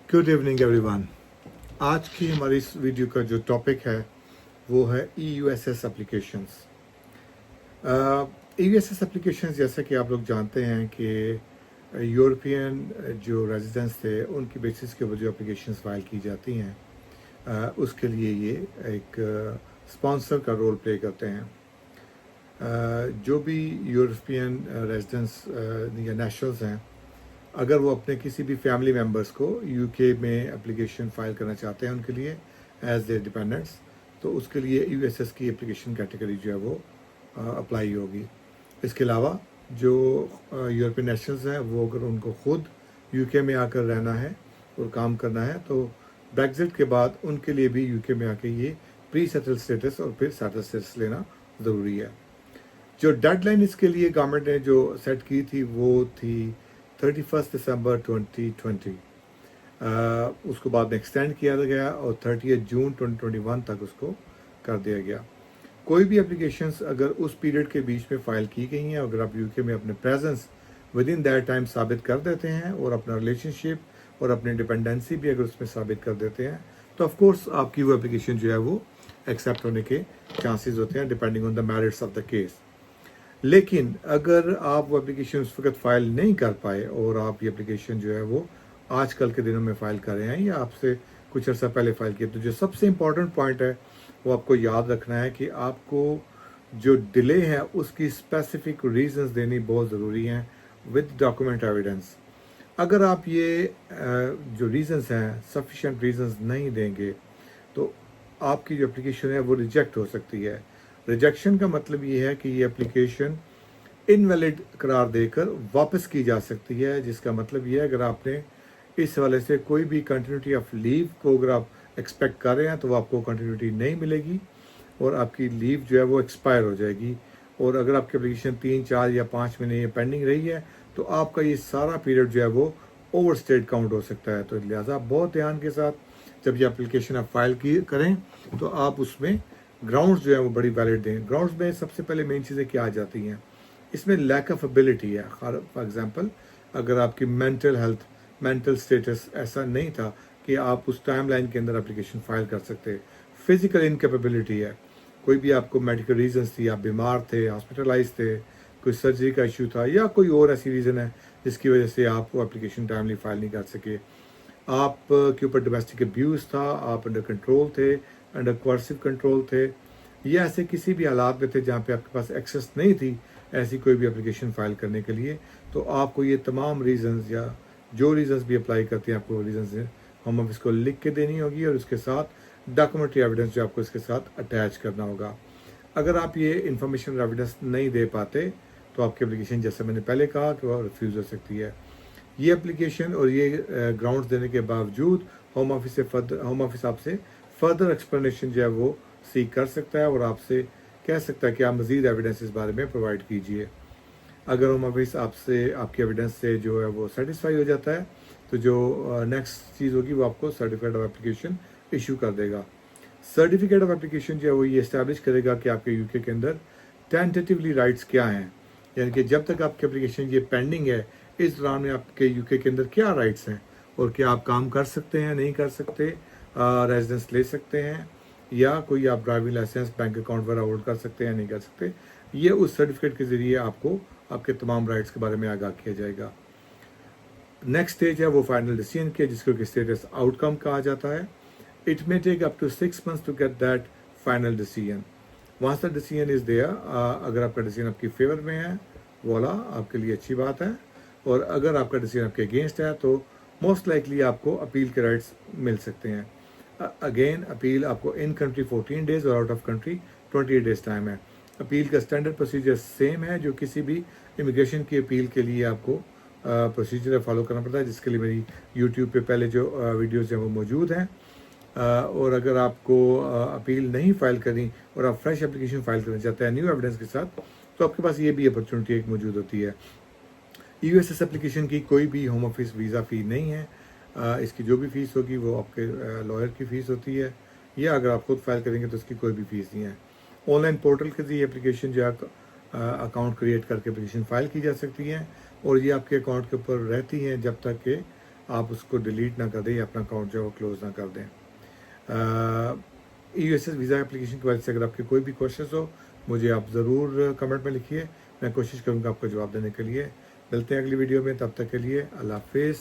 Good evening everyone. आज की हमारी इस वीडियो का जो टॉपिक है वो है EUSS एप्लीकेशंस। EUSS एप्लीकेशंस जैसा कि आप लोग जानते हैं कि यूरोपियन जो रेजिडेंट्स थे उनकी बेसिस के ऊपर जो एप्लीकेशंस फाइल की जाती हैं उसके लिए ये एक स्पॉन्सर का रोल प्ले करते हैं। जो भी यूरोपियन रेजिडेंट्स या नेशनल्स हैं, अगर वो अपने किसी भी फैमिली मेम्बर्स को यूके में एप्लीकेशन फ़ाइल करना चाहते हैं उनके लिए एज देयर डिपेंडेंट्स, तो उसके लिए यूएसएस की एप्लीकेशन कैटेगरी जो है वो अप्लाई होगी। इसके अलावा जो यूरोपियन नेशनल्स हैं वो अगर उनको ख़ुद यूके में आकर रहना है और काम करना है तो ब्रेग्जिट के बाद उनके लिए भी यूके में आके ये प्री सेटल स्टेटस और फिर सेटल स्टेटस लेना ज़रूरी है। जो डेडलाइन इसके लिए गवर्नमेंट ने जो सेट की थी वो थी 31 दिसंबर 2020। उसको बाद में एक्सटेंड किया गया और 30 जून 2021 तक उसको कर दिया गया। कोई भी एप्लीकेशंस अगर उस पीरियड के बीच में फ़ाइल की गई हैं, अगर आप यूके में अपने presence with in that time साबित कर देते हैं और अपना रिलेशनशिप और अपनी डिपेंडेंसी भी अगर उसमें साबित कर देते हैं तो ऑफ कोर्स आपकी वो एप्लीकेशन जो है वो एक्सेप्ट होने के चांसेस होते हैं depending on the merits of the case. लेकिन अगर आप वो एप्लीकेशन उस वक्त फ़ाइल नहीं कर पाए और आप ये एप्लीकेशन जो है वो आजकल के दिनों में फ़ाइल कर रहे हैं या आपसे कुछ अर्सा पहले फ़ाइल किया, तो जो सबसे इम्पॉर्टेंट पॉइंट है वो आपको याद रखना है कि आपको जो डिले है उसकी स्पेसिफिक रीजंस देनी बहुत ज़रूरी हैं विद डॉक्यूमेंट एविडेंस। अगर आप ये जो रीजंस हैं सफिशेंट रीजंस नहीं देंगे तो आपकी जो एप्लीकेशन है वो रिजेक्ट हो सकती है। रिजेक्शन का मतलब ये है कि ये एप्लीकेशन इनवैलिड करार देकर वापस की जा सकती है, जिसका मतलब ये है अगर आपने इस हवाले से कोई भी कंटिन्यूटी ऑफ लीव को अगर आप एक्सपेक्ट कर रहे हैं तो आपको कंटिन्यूटी नहीं मिलेगी और आपकी लीव जो है वो एक्सपायर हो जाएगी। और अगर आपकी एप्लीकेशन 3, 4 या 5 महीने पेंडिंग रही है तो आपका ये सारा पीरियड जो है वो ओवर स्टेट काउंट हो सकता है। तो लिहाजा बहुत ध्यान के साथ जब ये एप्लीकेशन आप फाइल की करें तो आप उसमें ग्राउंड्स जो है वो बड़ी वैलिड दें। ग्राउंड्स में सबसे पहले मेन चीज़ें क्या आ जाती हैं, इसमें लैक ऑफ एबिलिटी है। फॉर एग्जांपल अगर आपकी मेंटल स्टेटस ऐसा नहीं था कि आप उस टाइम लाइन के अंदर एप्लीकेशन फाइल कर सकते। फिजिकल इनकेपेबिलिटी है, कोई भी आपको मेडिकल रीजंस थी, आप बीमार थे, हॉस्पिटलाइज थे, कोई सर्जरी का इशू था या कोई और ऐसी रीज़न है जिसकी वजह से आप वो एप्लीकेशन टाइमली फाइल नहीं कर सके, आप के ऊपर डोमेस्टिक अब्यूज़ था, आप अंडर कंट्रोल थे, अंडर कोर्सिव कंट्रोल थे, या ऐसे किसी भी हालात में थे जहाँ पे आपके पास एक्सेस नहीं थी ऐसी कोई भी एप्लीकेशन फाइल करने के लिए, तो आपको ये तमाम रीजंस या जो रीजंस भी अप्लाई करते हैं आपको रीजंस हम ऑफिस को लिख के देनी होगी और उसके साथ डॉक्यूमेंट्री एविडेंस जो आपको इसके साथ अटैच करना होगा। अगर आप ये इंफॉर्मेशन एविडेंस नहीं दे पाते तो आपकी एप्लीकेशन जैसे मैंने पहले कहा कि वो रिफ्यूज़ हो सकती है। ये एप्लीकेशन और ये ग्राउंड्स देने के बावजूद होम ऑफिस आपसे फर्दर एक्सप्लेनेशन जो है वो सीख कर सकता है और आपसे कह सकता है कि आप मज़ीद एविडेंस इस बारे में प्रोवाइड कीजिए। अगर होम ऑफिस आपसे आपकी एविडेंस से जो है वो सेटिस्फाई हो जाता है तो जो नेक्स्ट चीज़ होगी वो आपको सर्टिफिकेट ऑफ एप्लीकेशन इशू कर देगा। सर्टिफिकेट ऑफ एप्लीकेशन जो है वो ये इस्टेब्लिश करेगा कि आपके यूके के अंदर टेंटेटिवली राइट्स क्या हैं, यानी कि जब तक आपकी एप्लीकेशन ये पेंडिंग है इस दौरान में आपके यूके के अंदर क्या राइट्स हैं और क्या आप काम कर सकते हैं, नहीं कर सकते, रेजिडेंस ले सकते हैं या कोई आप ड्राइविंग लाइसेंस, बैंक अकाउंट वगैरह होल्ड कर सकते हैं, नहीं कर सकते। ये उस सर्टिफिकेट के ज़रिए आपको आपके तमाम राइट्स के बारे में आगाह किया जाएगा। नेक्स्ट स्टेज है वो फाइनल डिसीजन के, जिसको कि स्टेटस आउटकम कहा जाता है। It may take up to 6 months to get that final decision. वहाँ द डिसीजन इज़ देयर, अगर आपका डिसीजन आपकी फेवर में है वाला आपके लिए अच्छी बात है, और अगर आपका डिसीजन आपके अगेंस्ट है तो मोस्ट लाइकली आपको अपील के राइट्स मिल सकते हैं। अगेन अपील आपको इन कंट्री 14 डेज और out of country 28 days time है। अपील का स्टैंडर्ड प्रोसीजर सेम है जो किसी भी इमिग्रेशन की अपील के लिए आपको प्रोसीजर फॉलो करना पड़ता है, जिसके लिए मेरी यूट्यूब पे पहले जो वीडियोज़ हैं वो मौजूद हैं। और अगर आपको अपील नहीं फाइल करनी और आप फ्रेश एप्लीकेशन फाइल करना चाहते हैं न्यू एविडेंस के साथ तो आपके पास ये भी अपॉर्चुनिटी एक मौजूद होती है। EUSS एप्लीकेशन की कोई भी होम ऑफिस वीज़ा फ़ी नहीं है। इसकी जो भी फ़ीस होगी वो आपके लॉयर की फ़ीस होती है, या अगर आप खुद फाइल करेंगे तो इसकी कोई भी फ़ीस नहीं है। ऑनलाइन पोर्टल के जरिए एप्लीकेशन जो है अकाउंट क्रिएट करके एप्लीकेशन फ़ाइल की जा सकती है और ये आपके अकाउंट के ऊपर रहती हैं जब तक कि آپ اس کو ڈیلیٹ نہ کر دیں یا اپنا اکاؤنٹ جو ہے وہ کلوز نہ کر دیں. EUSS ویزا اپلیکیشن کی وجہ سے اگر آپ کے کوئی بھی کوشچنس ہو مجھے آپ ضرور کمنٹ میں لکھیے, میں کوشش کروں گا آپ کو جواب دینے کے لیے. ملتے ہیں اگلی ویڈیو میں, تب تک کے لیے اللہ حافظ.